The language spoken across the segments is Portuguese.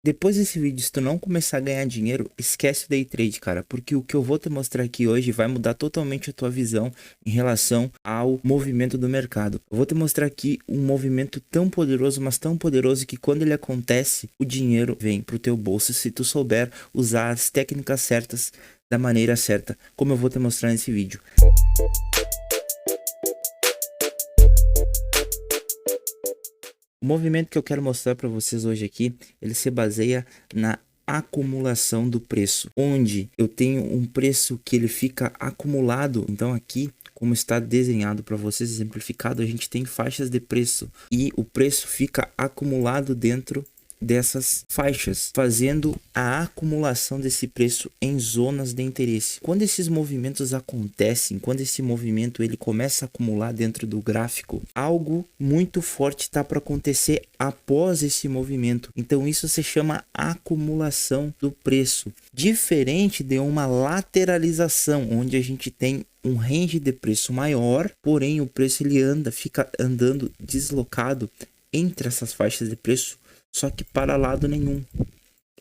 Depois desse vídeo, se tu não começar a ganhar dinheiro, esquece o day trade, cara, porque o que eu vou te mostrar aqui hoje vai mudar totalmente a tua visão em relação ao movimento do mercado. Eu vou te mostrar aqui um movimento tão poderoso, mas tão poderoso que quando ele acontece, o dinheiro vem pro teu bolso se tu souber usar as técnicas certas da maneira certa, como eu vou te mostrar nesse vídeo. O movimento que eu quero mostrar para vocês hoje aqui, ele se baseia na acumulação do preço, onde eu tenho um preço que ele fica acumulado. Então aqui, como está desenhado para vocês, exemplificado, a gente tem faixas de preço e o preço fica acumulado dentro dessas faixas, fazendo a acumulação desse preço em zonas de interesse. Quando esses movimentos acontecem, quando esse movimento ele começa a acumular dentro do gráfico, algo muito forte está para acontecer após esse movimento. Então isso se chama acumulação do preço, diferente de uma lateralização, onde a gente tem um range de preço maior, porém o preço ele fica andando deslocado entre essas faixas de preço, só que para lado nenhum.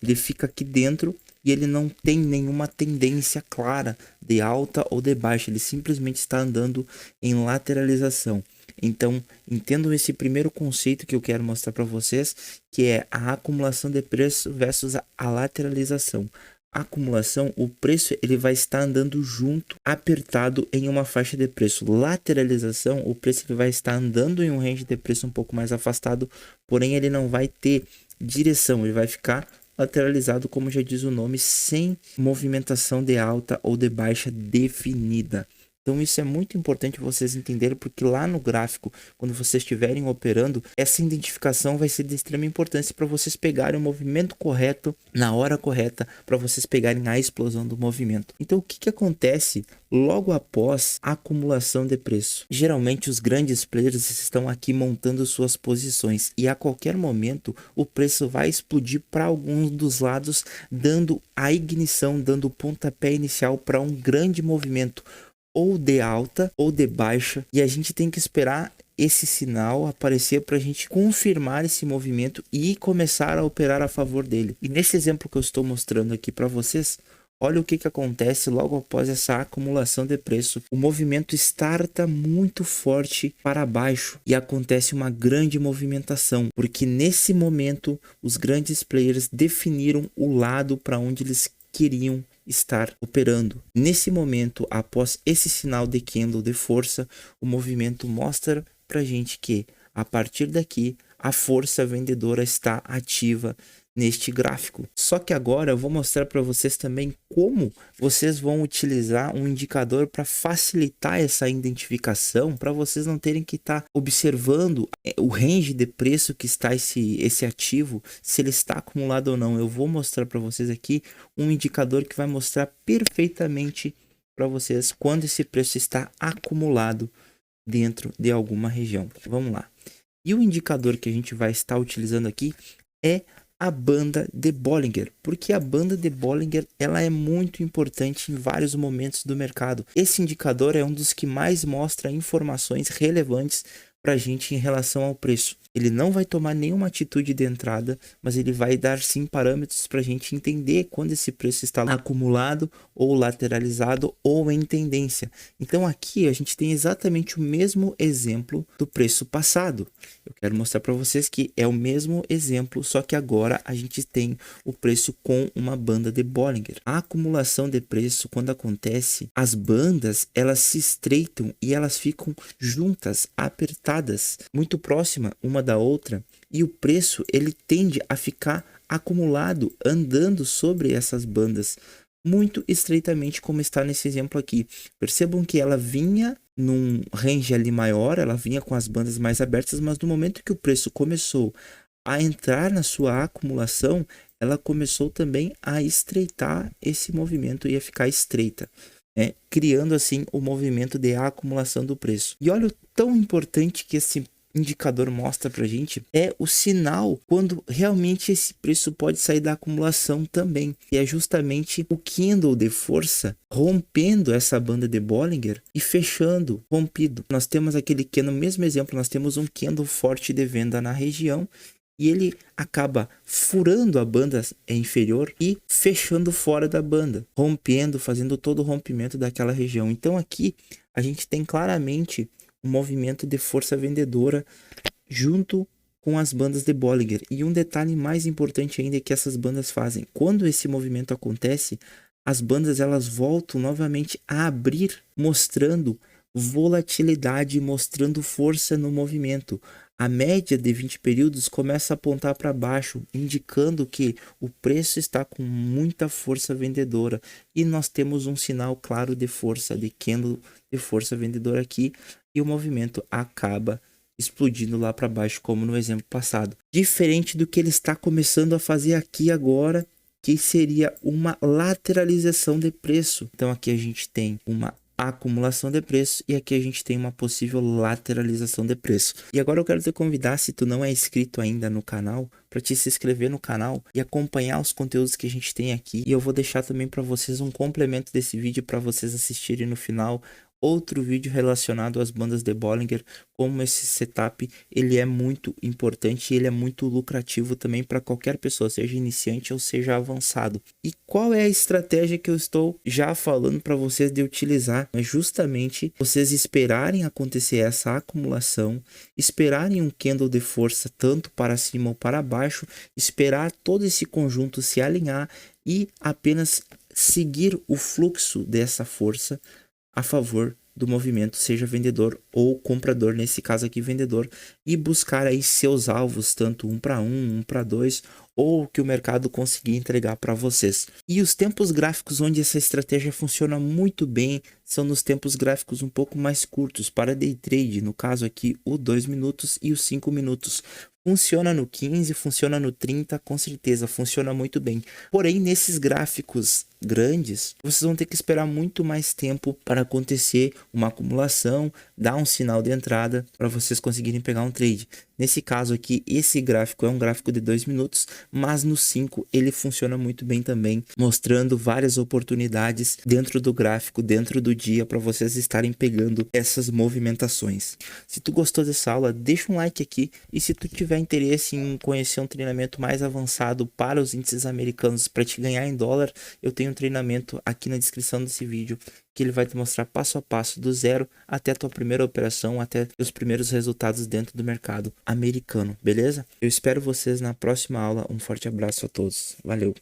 Ele fica aqui dentro e ele não tem nenhuma tendência clara de alta ou de baixa. Ele simplesmente está andando em lateralização. Então, entendam esse primeiro conceito que eu quero mostrar para vocês, que é a acumulação de preço versus a lateralização. A acumulação, o preço ele vai estar andando junto, apertado em uma faixa de preço. Lateralização, o preço ele vai estar andando em um range de preço um pouco mais afastado, porém ele não vai ter direção, ele vai ficar lateralizado, como já diz o nome, sem movimentação de alta ou de baixa definida. Então isso é muito importante vocês entenderem, porque lá no gráfico, quando vocês estiverem operando, essa identificação vai ser de extrema importância para vocês pegarem o movimento correto, na hora correta, para vocês pegarem a explosão do movimento. Então o que acontece logo após a acumulação de preço? Geralmente os grandes players estão aqui montando suas posições e a qualquer momento o preço vai explodir para alguns dos lados, dando a ignição, dando o pontapé inicial para um grande movimento, ou de alta ou de baixa, e a gente tem que esperar esse sinal aparecer para a gente confirmar esse movimento e começar a operar a favor dele. E nesse exemplo que eu estou mostrando aqui para vocês, olha o que acontece logo após essa acumulação de preço. O movimento starta muito forte para baixo e acontece uma grande movimentação, porque nesse momento os grandes players definiram o lado para onde eles queriam estar operando. Nesse momento, após esse sinal de candle de força, o movimento mostra pra gente que a partir daqui a força vendedora está ativa neste gráfico. Só que agora eu vou mostrar para vocês também como vocês vão utilizar um indicador para facilitar essa identificação, para vocês não terem que estar observando o range de preço que está esse ativo, se ele está acumulado ou não. Eu vou mostrar para vocês aqui um indicador que vai mostrar perfeitamente para vocês quando esse preço está acumulado dentro de alguma região. Vamos lá. E o indicador que a gente vai estar utilizando aqui é a banda de Bollinger, porque a banda de Bollinger ela é muito importante em vários momentos do mercado. Esse indicador é um dos que mais mostra informações relevantes para a gente em relação ao preço. Ele não vai tomar nenhuma atitude de entrada, mas ele vai dar sim parâmetros para a gente entender quando esse preço está acumulado ou lateralizado ou em tendência. Então aqui a gente tem exatamente o mesmo exemplo do preço passado. Eu quero mostrar para vocês que é o mesmo exemplo, só que agora a gente tem o preço com uma banda de Bollinger. A acumulação de preço, quando acontece, as bandas elas se estreitam e elas ficam juntas, apertadas, muito próxima uma da outra, e o preço ele tende a ficar acumulado, andando sobre essas bandas muito estreitamente, como está nesse exemplo aqui. Percebam que ela vinha num range ali maior, ela vinha com as bandas mais abertas, mas no momento que o preço começou a entrar na sua acumulação, ela começou também a estreitar esse movimento e a ficar estreita, né? Criando assim o movimento de acumulação do preço. E olha o tão importante que esse indicador mostra pra gente é o sinal quando realmente esse preço pode sair da acumulação também, e é justamente o candle de força rompendo essa banda de Bollinger e fechando, rompido. Nós temos aquele candle, no mesmo exemplo, nós temos um candle forte de venda na região e ele acaba furando a banda inferior e fechando fora da banda, rompendo, fazendo todo o rompimento daquela região. Então aqui a gente tem claramente um movimento de força vendedora junto com as bandas de Bollinger. E um detalhe mais importante ainda é que essas bandas fazem. Quando esse movimento acontece, as bandas elas voltam novamente a abrir, mostrando volatilidade, mostrando força no movimento. A média de 20 períodos começa a apontar para baixo, indicando que o preço está com muita força vendedora. E nós temos um sinal claro de força, de candle de força vendedora aqui. E o movimento acaba explodindo lá para baixo, como no exemplo passado. Diferente do que ele está começando a fazer aqui agora, que seria uma lateralização de preço. Então aqui a gente tem uma acumulação de preço e aqui a gente tem uma possível lateralização de preço. E agora eu quero te convidar, se tu não é inscrito ainda no canal, para te se inscrever no canal e acompanhar os conteúdos que a gente tem aqui. E eu vou deixar também para vocês um complemento desse vídeo para vocês assistirem no final. Outro vídeo relacionado às bandas de Bollinger, como esse setup ele é muito importante e ele é muito lucrativo também para qualquer pessoa, seja iniciante ou seja avançado. E qual é a estratégia que eu estou já falando para vocês de utilizar? É justamente vocês esperarem acontecer essa acumulação, esperarem um candle de força tanto para cima ou para baixo, esperar todo esse conjunto se alinhar e apenas seguir o fluxo dessa força a favor do movimento, seja vendedor ou comprador, nesse caso aqui vendedor, e buscar aí seus alvos, tanto um para um para dois, ou que o mercado conseguir entregar para vocês. E os tempos gráficos onde essa estratégia funciona muito bem são nos tempos gráficos um pouco mais curtos, para day trade, no caso aqui o 2 minutos e os 5 minutos. Funciona no 15, funciona no 30, com certeza, funciona muito bem. Porém, nesses gráficos grandes, vocês vão ter que esperar muito mais tempo para acontecer uma acumulação, dar um sinal de entrada para vocês conseguirem pegar um trade. Nesse caso aqui, esse gráfico é um gráfico de 2 minutos, mas no 5 ele funciona muito bem também, mostrando várias oportunidades dentro do gráfico, dentro do dia, para vocês estarem pegando essas movimentações. Se tu gostou dessa aula, deixa um like aqui, e se tu tiver interesse em conhecer um treinamento mais avançado para os índices americanos para te ganhar em dólar, eu tenho um treinamento aqui na descrição desse vídeo que ele vai te mostrar passo a passo do zero até a tua primeira operação, até os primeiros resultados dentro do mercado americano, beleza? Eu espero vocês na próxima aula. Um forte abraço a todos. Valeu!